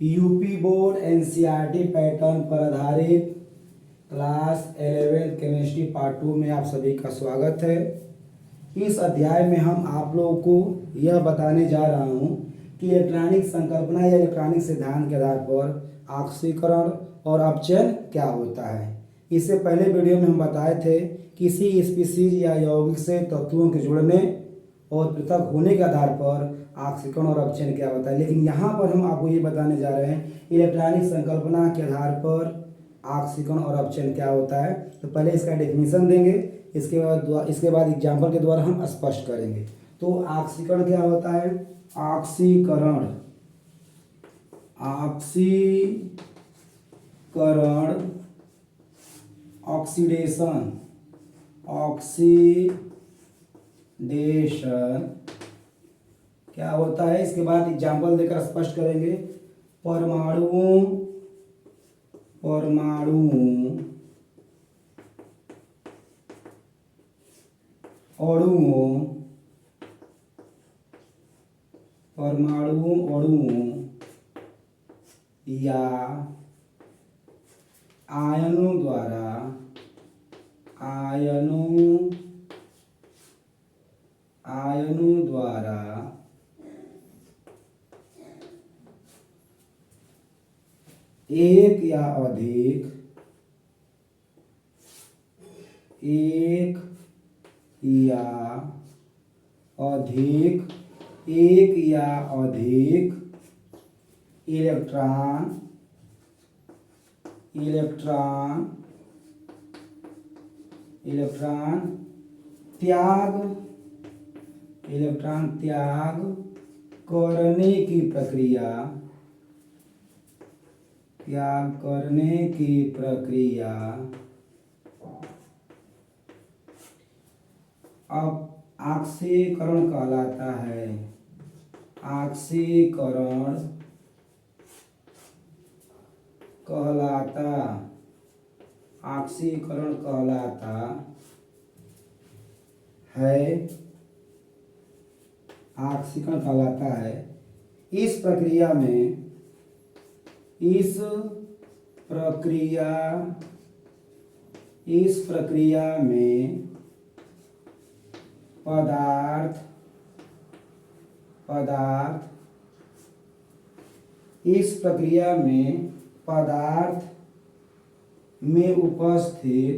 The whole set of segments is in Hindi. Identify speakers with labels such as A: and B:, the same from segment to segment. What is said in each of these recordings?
A: यूपी बोर्ड एनसीईआरटी पैटर्न पर आधारित क्लास 11 केमिस्ट्री पार्ट 2 में आप सभी का स्वागत है। इस अध्याय में हम आप लोगों को यह बताने जा रहा हूं कि इलेक्ट्रॉनिक संकल्पना या इलेक्ट्रॉनिक सिद्धांत के आधार पर ऑक्सीकरण और अपचयन क्या होता है। इससे पहले वीडियो में हम बताए थे किसी स्पीसीज या यौगिक से तत्वों के जुड़ने और पृथक होने के आधार पर ऑक्सीकरण और अपचयन क्या होता है, लेकिन यहाँ पर हम आपको ये बताने जा रहे हैं इलेक्ट्रॉनिक संकल्पना के आधार पर ऑक्सीकरण और अपचयन क्या होता है। तो पहले इसका डेफिनेशन देंगे, इसके बाद एग्जाम्पल के द्वारा हम स्पष्ट करेंगे। तो ऑक्सीकरण क्या होता है? ऑक्सीकरण ऑक्सीडेशन क्या होता है, इसके बाद एग्जाम्पल देकर स्पष्ट करेंगे। परमाणुओं अणुओं या आयनों द्वारा एक या अधिक इलेक्ट्रॉन त्याग करने की प्रक्रिया अब ऑक्सीकरण कहलाता है। ऑक्सीकरण कहलाता है। इस प्रक्रिया में पदार्थ में उपस्थित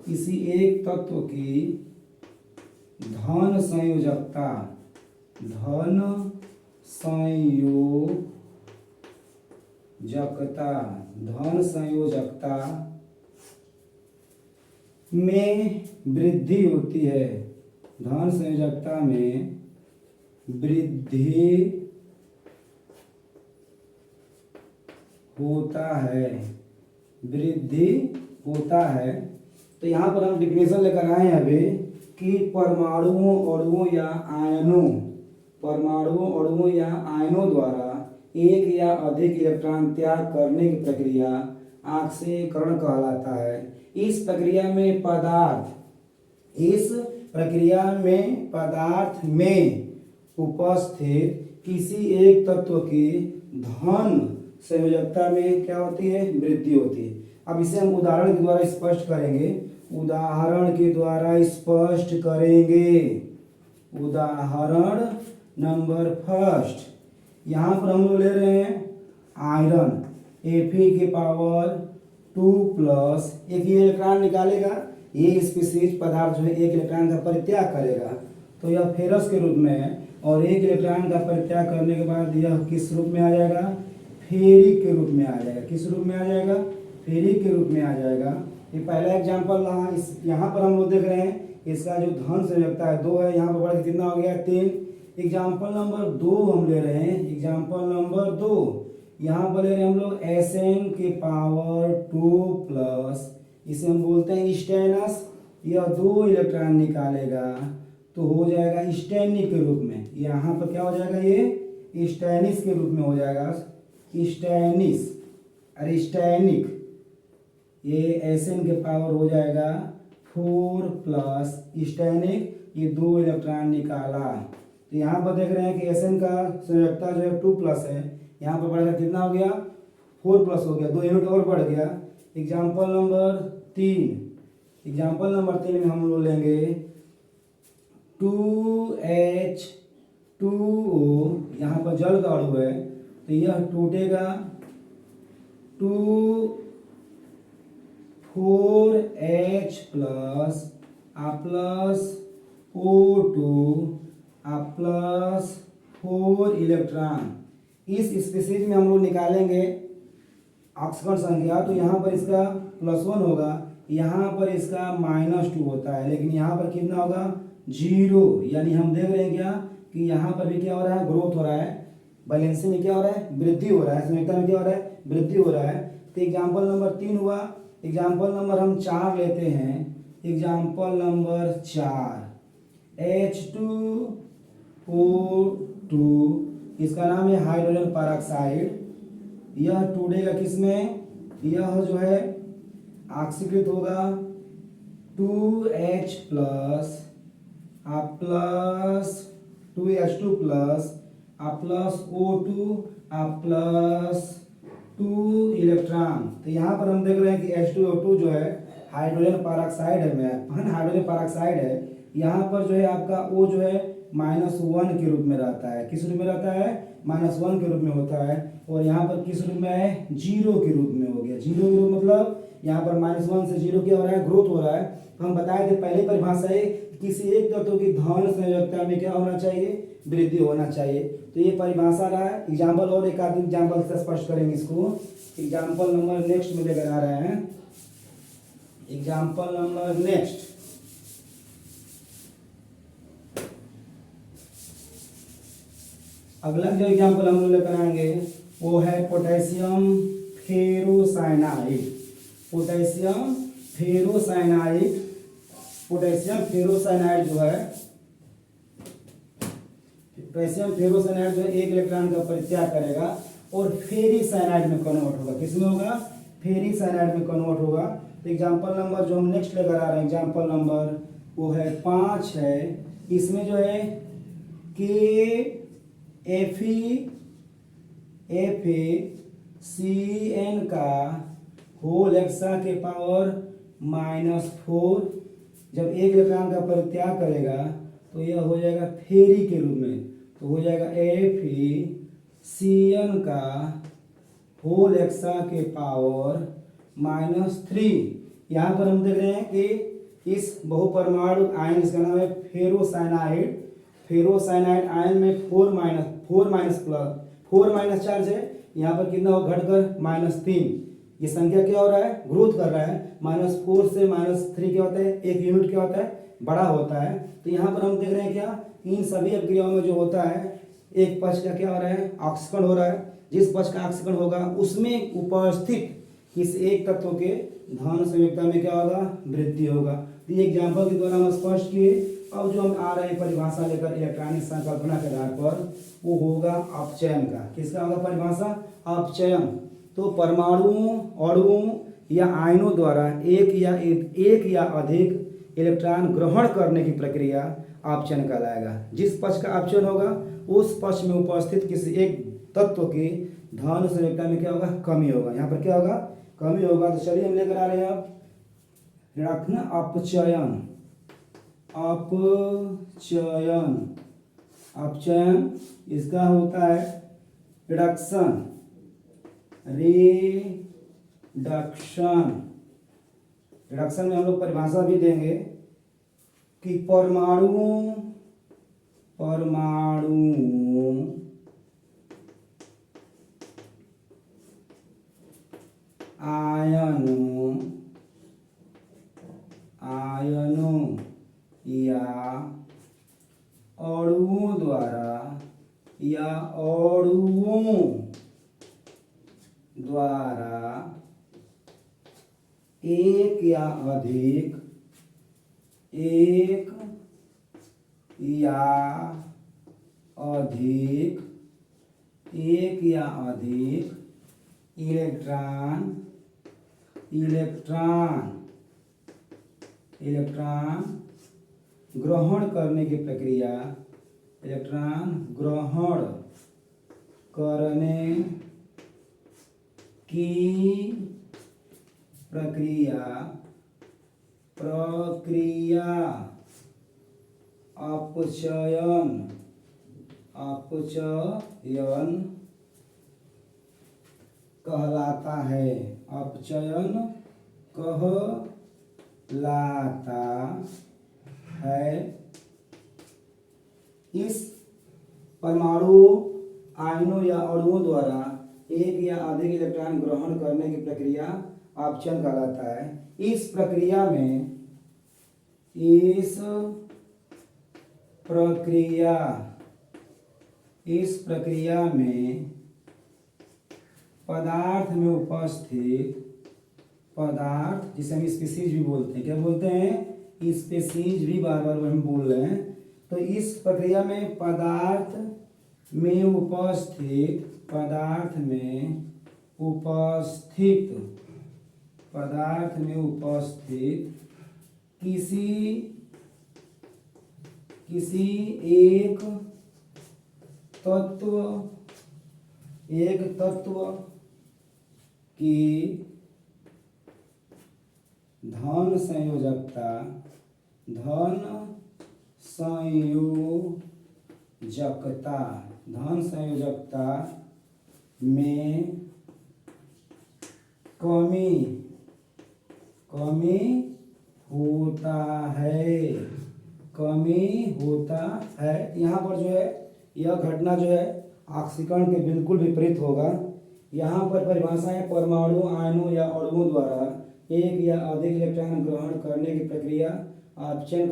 A: किसी एक तत्व की धन संयोजकता में वृद्धि होती है। धन संयोजकता में वृद्धि होता है। तो यहाँ पर हम डिफिनेशन लेकर आए हैं अभी कि परमाणुओं अणुओं या आयनों द्वारा एक या अधिक इलेक्ट्रॉन त्याग करने की प्रक्रिया ऑक्सीकरण कहलाता है। इस प्रक्रिया में उपस्थित किसी एक तत्व की धन संयोजकता में क्या होती है? वृद्धि होती है। अब इसे हम उदाहरण के द्वारा स्पष्ट करेंगे। उदाहरण नंबर फर्स्ट, यहाँ पर हम लोग ले रहे हैं आयरन Fe2+, एक ही इलेक्ट्रॉन निकालेगा। ये स्पीसीज पदार्थ जो है एक इलेक्ट्रॉन का परित्याग करेगा, तो यह फेरस के रूप में है, और एक इलेक्ट्रॉन का परित्याग करने के बाद यह किस रूप में आ जाएगा? फेरिक के रूप में आ जाएगा। किस रूप में आ जाएगा? फेरिक के रूप में आ जाएगा। ये पहला एग्जाम्पल रहा। यहाँ पर हम लोग देख रहे हैं इसका जो धन संयोजकता है 2 है, यहाँ पर बढ़ के कितना हो गया? 3। एग्जाम्पल नंबर 2 हम ले रहे हैं। एग्जाम्पल नंबर 2 यहाँ पर ले रहे हैं हम लोग Sn2+, इसे हम बोलते हैं स्टेनस। यह 2 इलेक्ट्रॉन निकालेगा तो हो जाएगा स्टेनिक के रूप में। यहाँ पर क्या हो जाएगा? ये स्टेनिस के रूप में हो जाएगा। स्टैनिक, ये Sn के पावर हो जाएगा 4 प्लस स्टैनिक, ये 2 इलेक्ट्रॉन निकाला। तो यहाँ पर देख रहे हैं कि Sn का संयोजकता जो है 2 प्लस है, यहाँ पर बढ़कर कितना हो गया 4 प्लस हो गया, 2 यूनिट और बढ़ गया। एग्जाम्पल नंबर 3 में हम लोग लेंगे 2H2O, यहाँ पर जल का अणु है तो यह टूटेगा 4H plus O2 plus 4 electron. इस स्पीशीज में हम लोग निकालेंगे ऑक्सीकरण संख्या, तो यहाँ पर इसका +1 होगा, यहाँ पर इसका -2 होता है, लेकिन यहाँ पर कितना होगा 0। यानी हम देख रहे हैं क्या कि यहाँ पर भी क्या हो रहा है, ग्रोथ हो रहा है, बैलेंसी में क्या हो रहा है, वृद्धि हो रहा है, संयोजकता में क्या हो रहा है, वृद्धि हो रहा है। तो एग्जाम्पल नंबर 3 हुआ। एग्जाम्पल नंबर हम 4 लेते हैं। एग्जाम्पल नंबर 4 H2O2, इसका नाम है हाइड्रोजन परऑक्साइड। यह टूटेगा किसमें, यह जो है ऑक्सीकृत होगा 2H plus 2H2 plus O2 plus 2 electron. तो यहाँ पर हम देख रहे हैं कि H2O2 जो है हाइड्रोजन परऑक्साइड है, यहाँ पर जो है आपका O जो है -1 के रूप में रहता है। किस रूप में रहता है, -1 के रूप में होता है। और यहाँ पर किस रूप में है, 0 के रूप में हो गया। 0 के रूप मतलब यहाँ पर -1 से 0 क्या हो रहा है, ग्रोथ हो रहा है। तो हम बताए थे पहले परिभाषा है, किसी एक तत्व की धन संयोजकता में क्या होना चाहिए, वृद्धि होना चाहिए। तो ये परिभाषा रहा है। एग्जाम्पल और एक आदमी एग्जाम्पल से स्पष्ट करेंगे इसको। एग्जाम्पल नंबर नेक्स्ट में लेकर आ रहे हैं। एग्जाम्पल नंबर नेक्स्ट, अगला जो एग्जाम्पल हम लोग लेकर आएंगे वो है पोटेशियम फेरोसाइनाइड। पोटेशियम फेरोसाइनाइड जो है, एक इलेक्ट्रॉन का परित्याग करेगा और फेरिसाइनाइड में कन्वर्ट होगा। किसमें होगा, फेरिसाइनाइड में कन्वर्ट होगा। तो एग्जाम्पल नंबर जो हम नेक्स्ट लेकर आ रहे हैं, एग्जाम्पल नंबर वो है 5 है। इसमें जो है FeCN का होल हेक्सा के पावर -4, जब एक इलेक्ट्रॉन का परित्याग करेगा तो यह हो जाएगा फेरी के रूप में, तो हो जाएगा FeCN का होल हेक्सा के पावर -3। यहाँ पर हम देख रहे हैं कि इस बहुपरमाणु आयन, इसका नाम है फेरोसाइनाइड आयन में 4 माइनस चार्ज है। यहाँ पर कितना हो, घटकर -3। ये संख्या क्या हो रहा है, ग्रोथ कर रहा है। -4 से -3 क्या होता है, एक यूनिट क्या होता है, बड़ा होता है। तो यहाँ पर हम देख रहे हैं क्या, इन सभी अभिक्रियाओं में जो होता है, एक पक्ष का क्या हो रहा है, ऑक्सीकरण हो रहा है। जिस पक्ष का ऑक्सीकरण होगा उसमें उपस्थित किस एक तत्व के धन संयोजकता में क्या होगा, वृद्धि होगा। तो ये एग्जाम्पल के द्वारा हम स्पष्ट किए। अब जो हम आ रहे हैं परिभाषा लेकर इलेक्ट्रॉनिक संकल्पना के आधार पर, वो होगा अपचयन का। किसका होगा परिभाषा, अपचयन। तो परमाणुओं, अणुओं या आयनों द्वारा एक या अधिक इलेक्ट्रॉन ग्रहण करने की प्रक्रिया अपचयन कहलाएगा। जिस पक्ष का अपचयन होगा उस पक्ष में उपस्थित किसी एक तत्व की धन संयोजकता में क्या होगा, कमी होगा। यहाँ पर क्या होगा, कमी होगा। तो चलिए हम लेकर आ रहे हैं अब रखना अपचयन। अपचयन इसका होता है रिडक्शन। रिडक्शन में हम लोग परिभाषा भी देंगे कि परमाणु आयनों या अणुओं द्वारा एक या अधिक इलेक्ट्रॉन इलेक्ट्रॉन इलेक्ट्रॉन ग्रहण करने की प्रक्रिया, इलेक्ट्रॉन ग्रहण करने की प्रक्रिया अपचयन कहलाता है। अपचयन कहलाता है। इस परमाणु आयनों या अणुओं द्वारा एक या अधिक इलेक्ट्रॉन ग्रहण करने की प्रक्रिया अपचयन कहलाता है। इस प्रक्रिया में पदार्थ में उपस्थित पदार्थ, जिसे हम स्पीसीज भी बोलते हैं, क्या बोलते हैं? स्पीसीज भी बार बार हम बोल रहे हैं। तो इस प्रक्रिया में पदार्थ में उपस्थित किसी एक तत्व की धन संयोजकता में कमी होता है। यहाँ पर जो है यह घटना जो है ऑक्सीकरण के बिल्कुल विपरीत होगा। यहाँ पर परिभाषा है परमाणु आयनों या अणुओं द्वारा एक या अधिक इलेक्ट्रॉन ग्रहण करने की प्रक्रिया अपचयन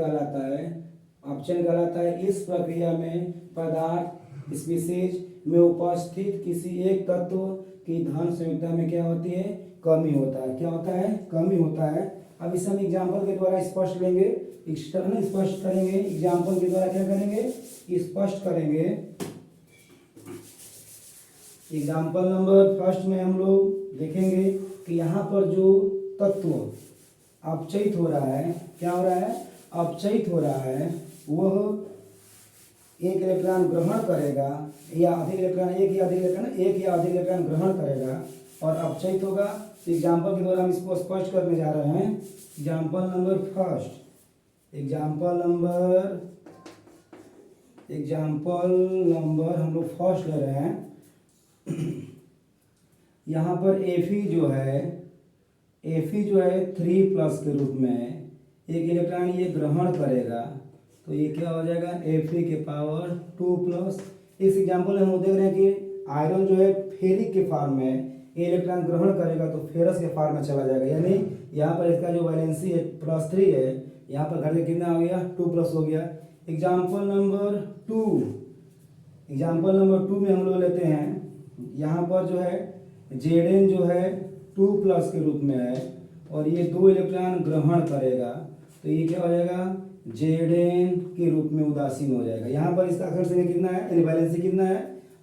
A: कहलाता है। इस प्रक्रिया में पदार्थ स्पीसीज में उपस्थित किसी एक तत्व की धन संयोजकता में क्या होती है? कमी होता है। क्या होता है? कमी होता है। अब इसे हम एग्जाम्पल के द्वारा स्पष्ट करेंगे। एग्जाम्पल के द्वारा क्या करेंगे? स्पष्ट करेंगे। एग्जाम्पल नंबर फर्स्ट में हम लोग देखेंगे कि यहाँ पर जो तत्व अपचयित हो रहा है, क्या हो रहा है? अपचयित हो रहा है। वह एक इलेक्ट्रॉन ग्रहण करेगा या अधिक इलेक्ट्रॉन ग्रहण करेगा और अपचयित होगा। तो एग्जाम्पल के द्वारा हम इसको स्पष्ट करने जा रहे हैं। एग्जाम्पल नंबर हम लोग फर्स्ट ले रहे हैं। यहाँ पर Fe जो है 3+ के रूप में एक इलेक्ट्रॉन ये ग्रहण करेगा, तो ये क्या हो जाएगा? Fe के पावर 2+। इस एग्जाम्पल में हम देख रहे हैं कि आयरन जो है फेरिक के फॉर्म में इलेक्ट्रॉन ग्रहण करेगा तो फेरस के फॉर्म में चला जाएगा, यानी यहाँ पर इसका जो वैलेंसी है +3 है, यहाँ पर घट के कितना हो गया? 2+ हो गया। एग्जाम्पल नंबर 2 में हम लोग लेते हैं। यहाँ पर जो है Zn जो है 2+ के रूप में है और ये 2 इलेक्ट्रॉन ग्रहण करेगा, तो ये क्या हो जाएगा? Zn के रूप में उदासीन हो जाएगा। यहाँ पर इसका अक्षर संख्या कितना है? यानी बैलेंसी कितना है?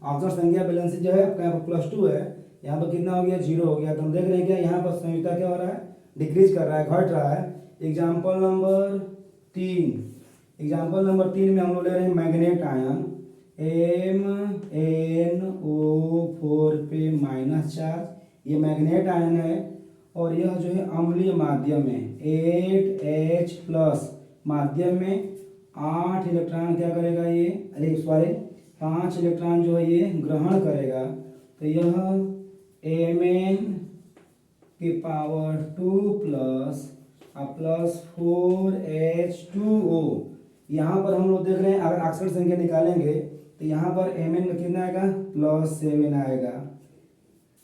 A: अक्षर संख्या बैलेंसी जो है यहाँ पर +2 है, यहाँ पर कितना हो गया? 0 हो गया। तो हम देख रहे हैं क्या यहाँ पर संयोजकता क्या हो रहा है? डिक्रीज कर रहा है, घट रहा है। एग्जाम्पल नंबर 3 में हम लोग ले रहे हैं मैग्नेट आयन MnO4 पे -चार्ज, ये मैग्नेट आयन है और यह जो है अम्लीय माध्यम में 8H+ माध्यम में 8 इलेक्ट्रॉन क्या करेगा? ये 5 इलेक्ट्रॉन जो है ये ग्रहण करेगा, तो यह Mn की पावर 2+ +4H2O। यहाँ पर हम लोग देख रहे हैं अगर ऑक्सीजन संख्या निकालेंगे तो यहाँ पर Mn में कितना आएगा? +7 आएगा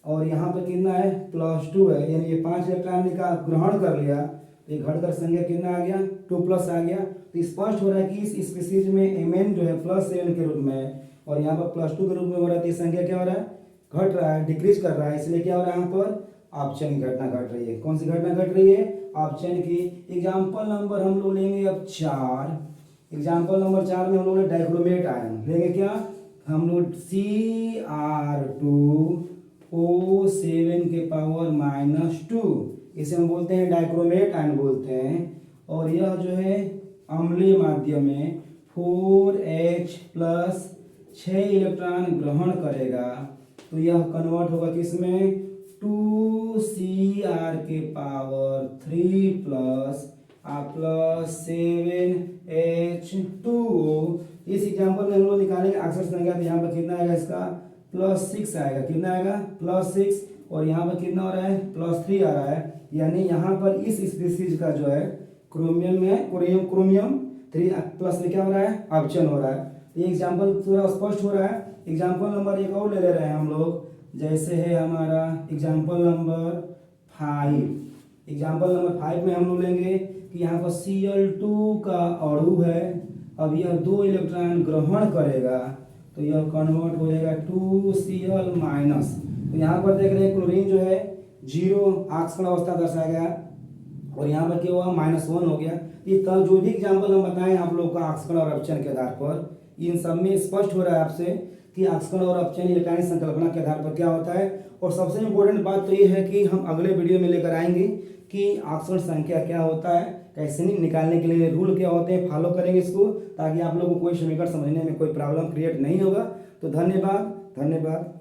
A: और यहाँ पर कितना है? +2 है, यानी ये 5 इलेक्ट्रॉन ग्रहण कर लिया तो ये घटकर संख्या कितना आ गया? 2+ आ गया। तो स्पष्ट हो रहा है कि इस स्पीसीज में Mn जो है +7 के रूप में है और यहाँ पर +2 के रूप में हो रहा है, तो ये संख्या क्या हो रहा है? घट रहा है, डिक्रीज कर रहा है। इसलिए क्या हो रहा है? यहाँ पर अपचयन की घटना घट रही है। कौन सी घटना घट रही है? अपचयन की। एग्जाम्पल नंबर हम लोग लेंगे अब 4। एग्जाम्पल नंबर 4 में हम लोग डाइक्रोमेट आयन लेंगे। क्या हम लोग? Cr2 O7 के पावर -2, इसे हम बोलते हैं डाइक्रोमेट आयन बोलते हैं। और यह जो है अम्लीय माध्यम में 4H प्लस 6 इलेक्ट्रॉन ग्रहण करेगा, तो यह कन्वर्ट होगा किसमें 2Cr के पावर 3 प्लस 7H2O। इस एग्जाम्पल में हम लोग निकालेंगे अक्सर संख्या, तो यहाँ पर कितना आएगा इसका +6 आएगा। कितना आएगा +6, और यहाँ पर कितना हो रहा है +3 आ रहा है, यानी यहाँ पर इस स्पीसीज का जो है क्रोमियम में क्रोमियम 3 प्लस में क्या हो रहा है अपचयन हो रहा है। ये एग्जाम्पल थोड़ा स्पष्ट हो रहा है। एग्जाम्पल नंबर एक और ले रहे हैं हम लोग, जैसे है हमारा एग्जाम्पल नंबर 5। एग्जाम्पल नंबर 5 में हम लोग लेंगे कि यहाँ पर Cl2 का अणु है, अब यह 2 इलेक्ट्रॉन ग्रहण करेगा, तो यह कन्वर्ट हो जाएगा 2Cl-। तो यहाँ पर देख रहे हैं क्लोरीन जो है 0 आक्सीकरण अवस्था दर्शाया गया, और यहाँ पर क्या हुआ -1 हो गया। ये कल जो भी एग्जाम्पल हम बताएं आप लोग का आक्सीकरण और अपचयन के आधार पर, इन सब में स्पष्ट हो रहा है आपसे कि आक्सीकरण और अपचयन इलेक्ट्रॉनिक संकल्पना के आधार पर क्या होता है। और सबसे इम्पोर्टेंट बात तो ये है कि हम अगले वीडियो में लेकर आएंगे कि आक्सीकरण संख्या क्या होता है, कैसे निकालने के लिए रूल क्या होते हैं, फॉलो करेंगे इसको, ताकि आप लोगों को कोई समीकरण समझने में कोई प्रॉब्लम क्रिएट नहीं होगा। तो धन्यवाद।